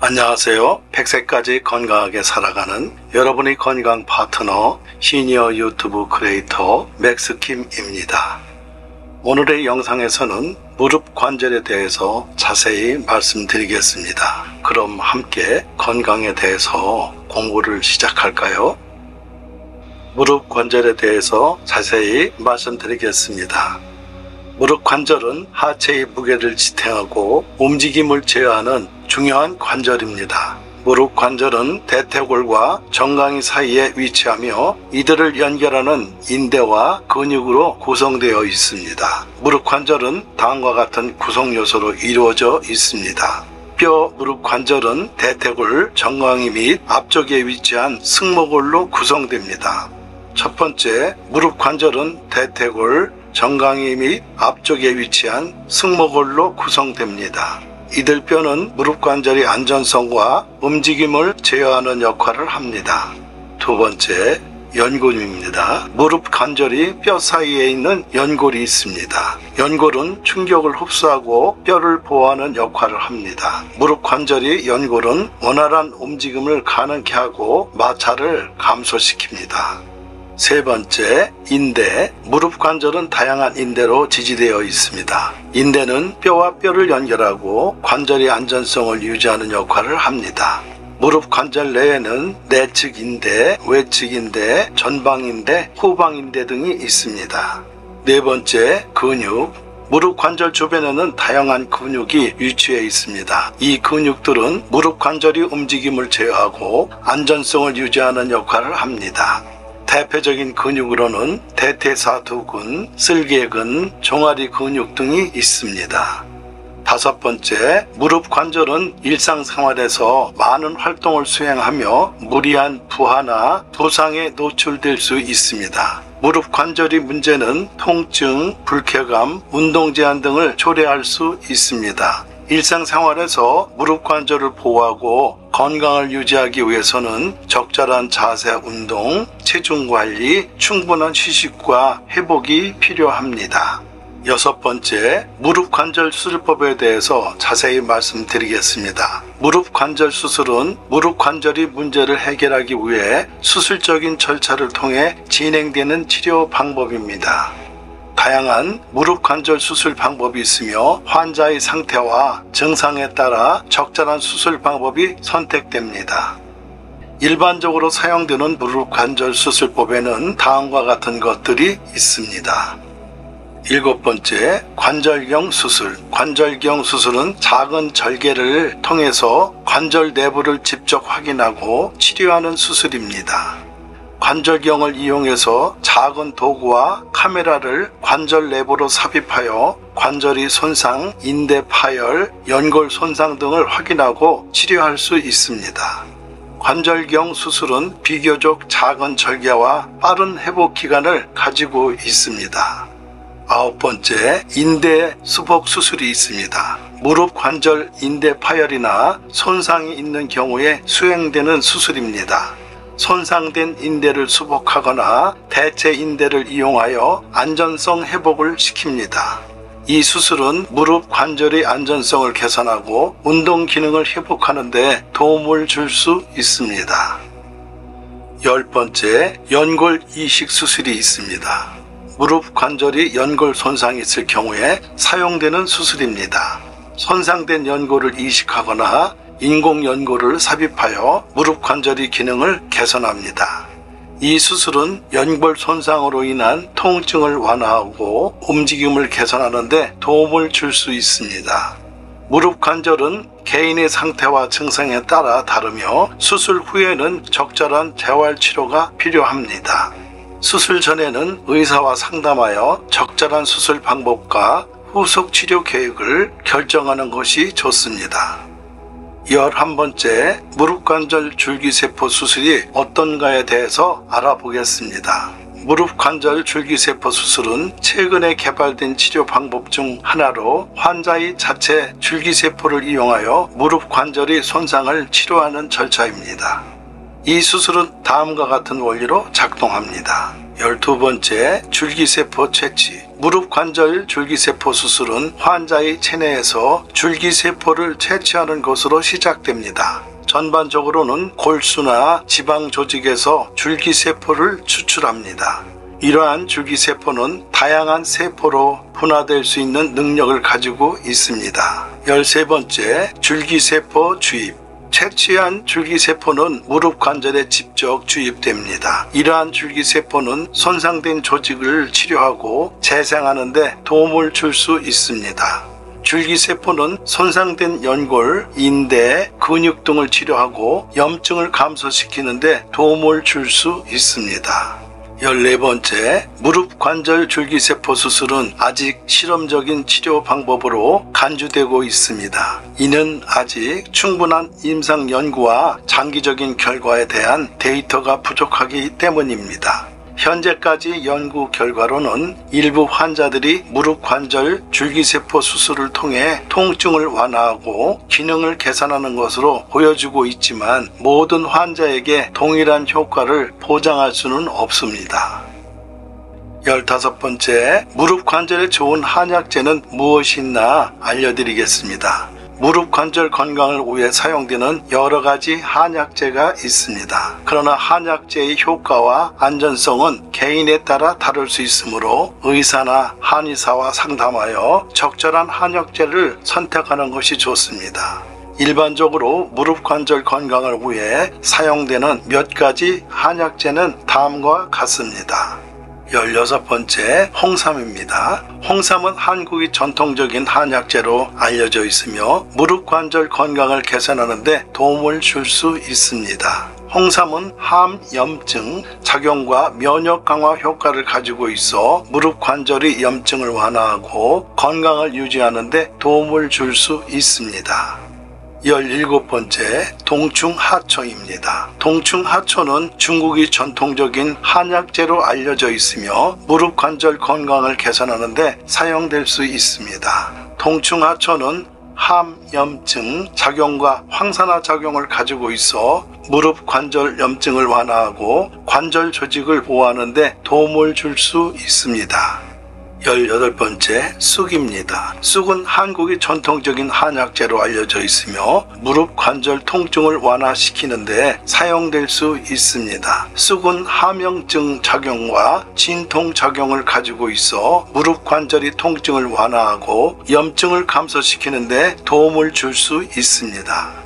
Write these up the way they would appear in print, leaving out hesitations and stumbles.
안녕하세요. 100세까지 건강하게 살아가는 여러분의 건강 파트너 시니어 유튜브 크리에이터 맥스킴입니다. 오늘의 영상에서는 무릎 관절에 대해서 자세히 말씀드리겠습니다. 그럼 함께 건강에 대해서 공부를 시작할까요? 무릎 관절에 대해서 자세히 말씀드리겠습니다. 무릎 관절은 하체의 무게를 지탱하고 움직임을 제어하는 중요한 관절입니다. 무릎 관절은 대퇴골과 정강이 사이에 위치하며 이들을 연결하는 인대와 근육으로 구성되어 있습니다. 무릎 관절은 다음과 같은 구성 요소로 이루어져 있습니다. 뼈 무릎 관절은 대퇴골, 정강이 및 앞쪽에 위치한 승모골로 구성됩니다. 첫 번째, 무릎 관절은 대퇴골, 정강이 및 앞쪽에 위치한 승모골로 구성됩니다. 이들 뼈는 무릎 관절의 안전성과 움직임을 제어하는 역할을 합니다. 두 번째, 연골입니다. 무릎 관절이 뼈 사이에 있는 연골이 있습니다. 연골은 충격을 흡수하고 뼈를 보호하는 역할을 합니다. 무릎 관절의 연골은 원활한 움직임을 가능케 하고 마찰을 감소시킵니다. 세 번째, 인대. 무릎 관절은 다양한 인대로 지지되어 있습니다. 인대는 뼈와 뼈를 연결하고 관절의 안전성을 유지하는 역할을 합니다. 무릎 관절 내에는 내측 인대, 외측 인대, 전방 인대, 후방 인대 등이 있습니다. 네 번째, 근육. 무릎 관절 주변에는 다양한 근육이 위치해 있습니다. 이 근육들은 무릎 관절의 움직임을 제어하고 안전성을 유지하는 역할을 합니다. 대표적인 근육으로는 대퇴사두근, 쓸개근, 종아리 근육 등이 있습니다. 다섯 번째, 무릎 관절은 일상생활에서 많은 활동을 수행하며 무리한 부하나 부상에 노출될 수 있습니다. 무릎 관절의 문제는 통증, 불쾌감, 운동 제한 등을 초래할 수 있습니다. 일상생활에서 무릎 관절을 보호하고 건강을 유지하기 위해서는 적절한 자세 운동, 체중 관리, 충분한 휴식과 회복이 필요합니다. 여섯 번째, 무릎 관절 수술법에 대해서 자세히 말씀드리겠습니다. 무릎 관절 수술은 무릎 관절의 문제를 해결하기 위해 수술적인 절차를 통해 진행되는 치료 방법입니다. 다양한 무릎 관절 수술 방법이 있으며 환자의 상태와 증상에 따라 적절한 수술 방법이 선택됩니다. 일반적으로 사용되는 무릎 관절 수술법에는 다음과 같은 것들이 있습니다. 일곱 번째, 관절경 수술. 관절경 수술은 작은 절개를 통해서 관절 내부를 직접 확인하고 치료하는 수술입니다. 관절경을 이용해서 작은 도구와 카메라를 관절 내부로 삽입하여 관절의 손상, 인대 파열, 연골 손상 등을 확인하고 치료할 수 있습니다. 관절경 수술은 비교적 작은 절개와 빠른 회복 기간을 가지고 있습니다. 아홉 번째, 인대 수복 수술이 있습니다. 무릎 관절 인대 파열이나 손상이 있는 경우에 수행되는 수술입니다. 손상된 인대를 수복하거나 대체 인대를 이용하여 안전성 회복을 시킵니다. 이 수술은 무릎 관절의 안전성을 개선하고 운동 기능을 회복하는 데 도움을 줄 수 있습니다. 열 번째, 연골 이식 수술이 있습니다. 무릎 관절이 연골 손상이 있을 경우에 사용되는 수술입니다. 손상된 연골을 이식하거나 인공 연골을 삽입하여 무릎 관절의 기능을 개선합니다. 이 수술은 연골 손상으로 인한 통증을 완화하고 움직임을 개선하는 데 도움을 줄 수 있습니다. 무릎 관절은 개인의 상태와 증상에 따라 다르며 수술 후에는 적절한 재활치료가 필요합니다. 수술 전에는 의사와 상담하여 적절한 수술 방법과 후속 치료 계획을 결정하는 것이 좋습니다. 11번째, 무릎 관절 줄기세포 수술이 어떤가에 대해서 알아보겠습니다. 무릎 관절 줄기세포 수술은 최근에 개발된 치료 방법 중 하나로 환자의 자체 줄기세포를 이용하여 무릎 관절의 손상을 치료하는 절차입니다. 이 수술은 다음과 같은 원리로 작동합니다. 12번째, 줄기세포 채취. 무릎 관절 줄기세포 수술은 환자의 체내에서 줄기세포를 채취하는 것으로 시작됩니다. 전반적으로는 골수나 지방 조직에서 줄기세포를 추출합니다. 이러한 줄기세포는 다양한 세포로 분화될 수 있는 능력을 가지고 있습니다. 13번째, 줄기세포 주입. 채취한 줄기세포는 무릎 관절에 직접 주입됩니다. 이러한 줄기세포는 손상된 조직을 치료하고 재생하는 데 도움을 줄 수 있습니다. 줄기세포는 손상된 연골, 인대, 근육 등을 치료하고 염증을 감소시키는 데 도움을 줄 수 있습니다. 14번째, 무릎 관절 줄기세포 수술은 아직 실험적인 치료 방법으로 간주되고 있습니다. 이는 아직 충분한 임상 연구와 장기적인 결과에 대한 데이터가 부족하기 때문입니다. 현재까지 연구 결과로는 일부 환자들이 무릎 관절 줄기세포 수술을 통해 통증을 완화하고 기능을 개선하는 것으로 보여주고 있지만 모든 환자에게 동일한 효과를 보장할 수는 없습니다. 15번째, 무릎 관절에 좋은 한약재는 무엇이 있나 알려드리겠습니다. 무릎 관절 건강을 위해 사용되는 여러 가지 한약재가 있습니다. 그러나 한약재의 효과와 안전성은 개인에 따라 다를 수 있으므로 의사나 한의사와 상담하여 적절한 한약재를 선택하는 것이 좋습니다. 일반적으로 무릎 관절 건강을 위해 사용되는 몇 가지 한약재는 다음과 같습니다. 16번째, 홍삼입니다. 홍삼은 한국의 전통적인 한약재로 알려져 있으며 무릎 관절 건강을 개선하는 데 도움을 줄 수 있습니다. 홍삼은 항염증 작용과 면역 강화 효과를 가지고 있어 무릎 관절의 염증을 완화하고 건강을 유지하는 데 도움을 줄 수 있습니다. 17번째, 동충하초입니다. 동충하초는 중국의 전통적인 한약재로 알려져 있으며 무릎 관절 건강을 개선하는 데 사용될 수 있습니다. 동충하초는 항염증 작용과 황산화 작용을 가지고 있어 무릎 관절 염증을 완화하고 관절 조직을 보호하는 데 도움을 줄 수 있습니다. 18번째, 쑥입니다. 쑥은 한국의 전통적인 한약재로 알려져 있으며 무릎 관절 통증을 완화시키는 데 사용될 수 있습니다. 쑥은 함영증 작용과 진통 작용을 가지고 있어 무릎 관절의 통증을 완화하고 염증을 감소시키는 데 도움을 줄 수 있습니다.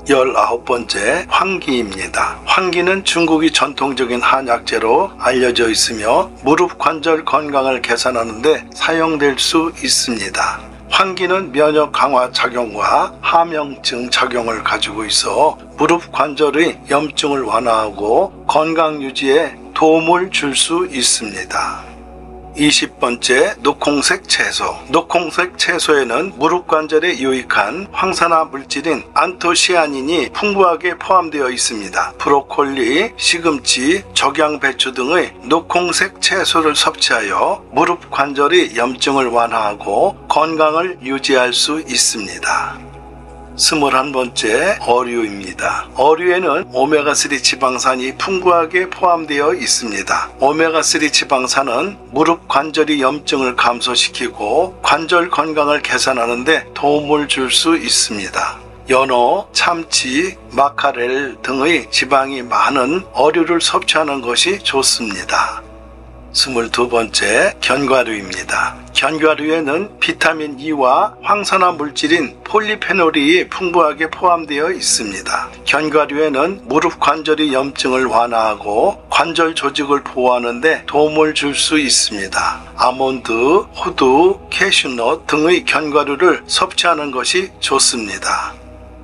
19번째, 황기입니다. 황기는 중국의 전통적인 한약재로 알려져 있으며 무릎 관절 건강을 개선하는 데 사용될 수 있습니다. 황기는 면역 강화 작용과 함영증 작용을 가지고 있어 무릎 관절의 염증을 완화하고 건강 유지에 도움을 줄 수 있습니다. 20번째, 녹홍색 채소. 녹홍색 채소에는 무릎 관절에 유익한 황산화 물질인 안토시아닌이 풍부하게 포함되어 있습니다. 브로콜리, 시금치, 적양배추 등의 녹홍색 채소를 섭취하여 무릎 관절의 염증을 완화하고 건강을 유지할 수 있습니다. 21번째, 어류입니다. 어류에는 오메가3 지방산이 풍부하게 포함되어 있습니다. 오메가3 지방산은 무릎 관절의 염증을 감소시키고 관절 건강을 개선하는 데 도움을 줄 수 있습니다. 연어, 참치, 마카렐 등의 지방이 많은 어류를 섭취하는 것이 좋습니다. 22번째, 견과류입니다. 견과류에는 비타민 E와 황산화 물질인 폴리페놀이 풍부하게 포함되어 있습니다. 견과류에는 무릎 관절의 염증을 완화하고 관절 조직을 보호하는 데 도움을 줄 수 있습니다. 아몬드, 호두, 캐슈넛 등의 견과류를 섭취하는 것이 좋습니다.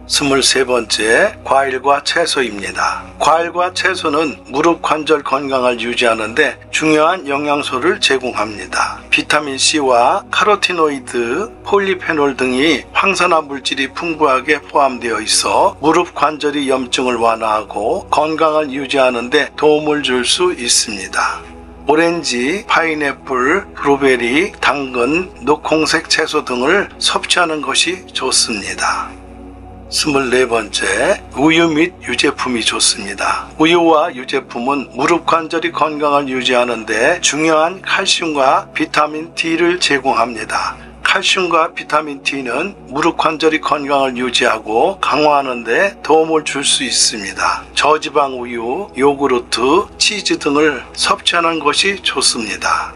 23번째, 과일과 채소입니다. 과일과 채소는 무릎 관절 건강을 유지하는 데 중요한 영양소를 제공합니다. 비타민C와 카로티노이드, 폴리페놀 등이 황산화 물질이 풍부하게 포함되어 있어 무릎 관절의 염증을 완화하고 건강을 유지하는 데 도움을 줄 수 있습니다. 오렌지, 파인애플, 블루베리, 당근, 녹홍색 채소 등을 섭취하는 것이 좋습니다. 24번째, 우유 및 유제품이 좋습니다. 우유와 유제품은 무릎 관절이 건강을 유지하는 데 중요한 칼슘과 비타민 D를 제공합니다. 칼슘과 비타민 D는 무릎 관절이 건강을 유지하고 강화하는 데 도움을 줄 수 있습니다. 저지방 우유, 요구르트, 치즈 등을 섭취하는 것이 좋습니다.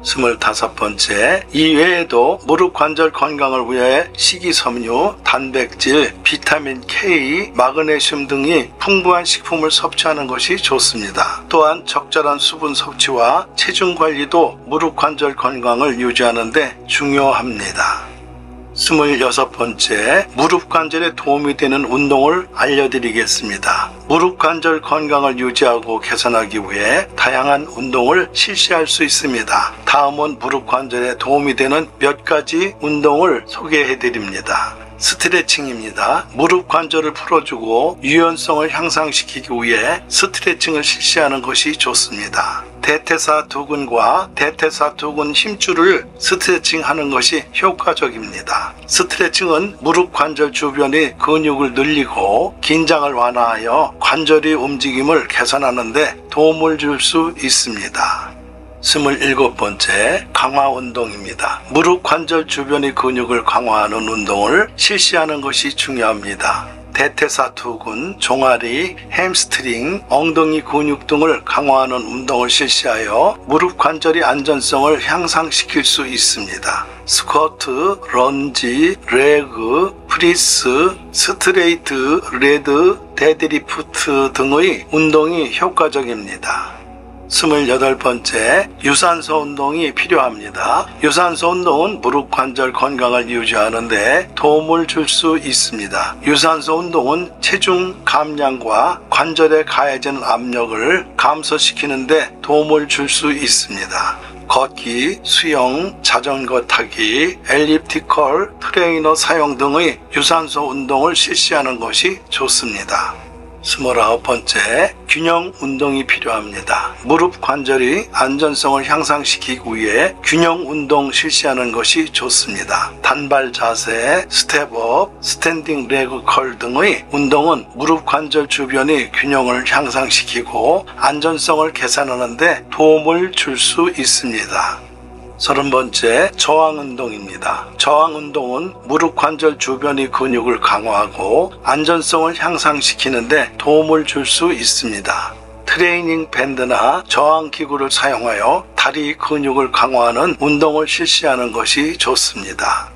25번째, 이외에도 무릎 관절 건강을 위해 식이섬유, 단백질, 비타민 K, 마그네슘 등이 풍부한 식품을 섭취하는 것이 좋습니다. 또한 적절한 수분 섭취와 체중 관리도 무릎 관절 건강을 유지하는 데 중요합니다. 26번째, 무릎 관절에 도움이 되는 운동을 알려드리겠습니다. 무릎 관절 건강을 유지하고 개선하기 위해 다양한 운동을 실시할 수 있습니다. 다음은 무릎 관절에 도움이 되는 몇 가지 운동을 소개해드립니다. 스트레칭입니다. 무릎 관절을 풀어주고 유연성을 향상시키기 위해 스트레칭을 실시하는 것이 좋습니다. 대퇴사두근과 대퇴사두근 힘줄을 스트레칭하는 것이 효과적입니다. 스트레칭은 무릎 관절 주변의 근육을 늘리고 긴장을 완화하여 관절의 움직임을 개선하는 데 도움을 줄 수 있습니다. 27번째, 강화 운동입니다. 무릎 관절 주변의 근육을 강화하는 운동을 실시하는 것이 중요합니다. 대퇴사두근, 종아리, 햄스트링, 엉덩이 근육 등을 강화하는 운동을 실시하여 무릎 관절의 안전성을 향상시킬 수 있습니다. 스쿼트, 런지, 레그, 프리스, 스트레이트, 레드, 데드리프트 등의 운동이 효과적입니다. 28번째, 유산소 운동이 필요합니다. 유산소 운동은 무릎 관절 건강을 유지하는 데 도움을 줄 수 있습니다. 유산소 운동은 체중 감량과 관절에 가해지는 압력을 감소시키는 데 도움을 줄 수 있습니다. 걷기, 수영, 자전거 타기, 엘리프티컬, 트레이너 사용 등의 유산소 운동을 실시하는 것이 좋습니다. 29번째, 균형 운동이 필요합니다. 무릎 관절의 안전성을 향상시키기 위해 균형 운동 실시하는 것이 좋습니다. 단발 자세, 스텝업, 스탠딩 레그 컬 등의 운동은 무릎 관절 주변의 균형을 향상시키고 안전성을 개선하는 데 도움을 줄 수 있습니다. 30번째, 저항운동입니다. 저항운동은 무릎 관절 주변의 근육을 강화하고 안전성을 향상시키는 데 도움을 줄 수 있습니다. 트레이닝 밴드나 저항기구를 사용하여 다리 근육을 강화하는 운동을 실시하는 것이 좋습니다.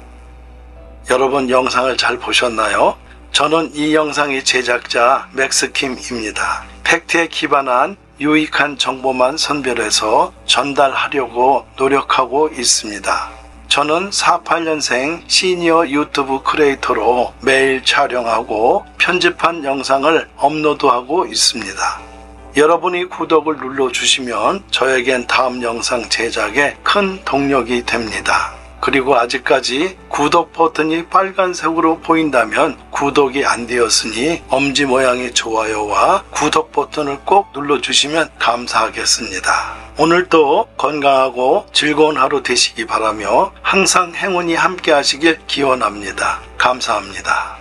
여러분, 영상을 잘 보셨나요? 저는 이 영상의 제작자 맥스킴입니다. 팩트에 기반한 유익한 정보만 선별해서 전달하려고 노력하고 있습니다. 저는 48년생 시니어 유튜브 크리에이터로 매일 촬영하고 편집한 영상을 업로드하고 있습니다. 여러분이 구독을 눌러주시면 저에겐 다음 영상 제작에 큰 동력이 됩니다. 그리고 아직까지 구독 버튼이 빨간색으로 보인다면 구독이 안 되었으니 엄지 모양의 좋아요와 구독 버튼을 꼭 눌러주시면 감사하겠습니다. 오늘도 건강하고 즐거운 하루 되시기 바라며 항상 행운이 함께 하시길 기원합니다. 감사합니다.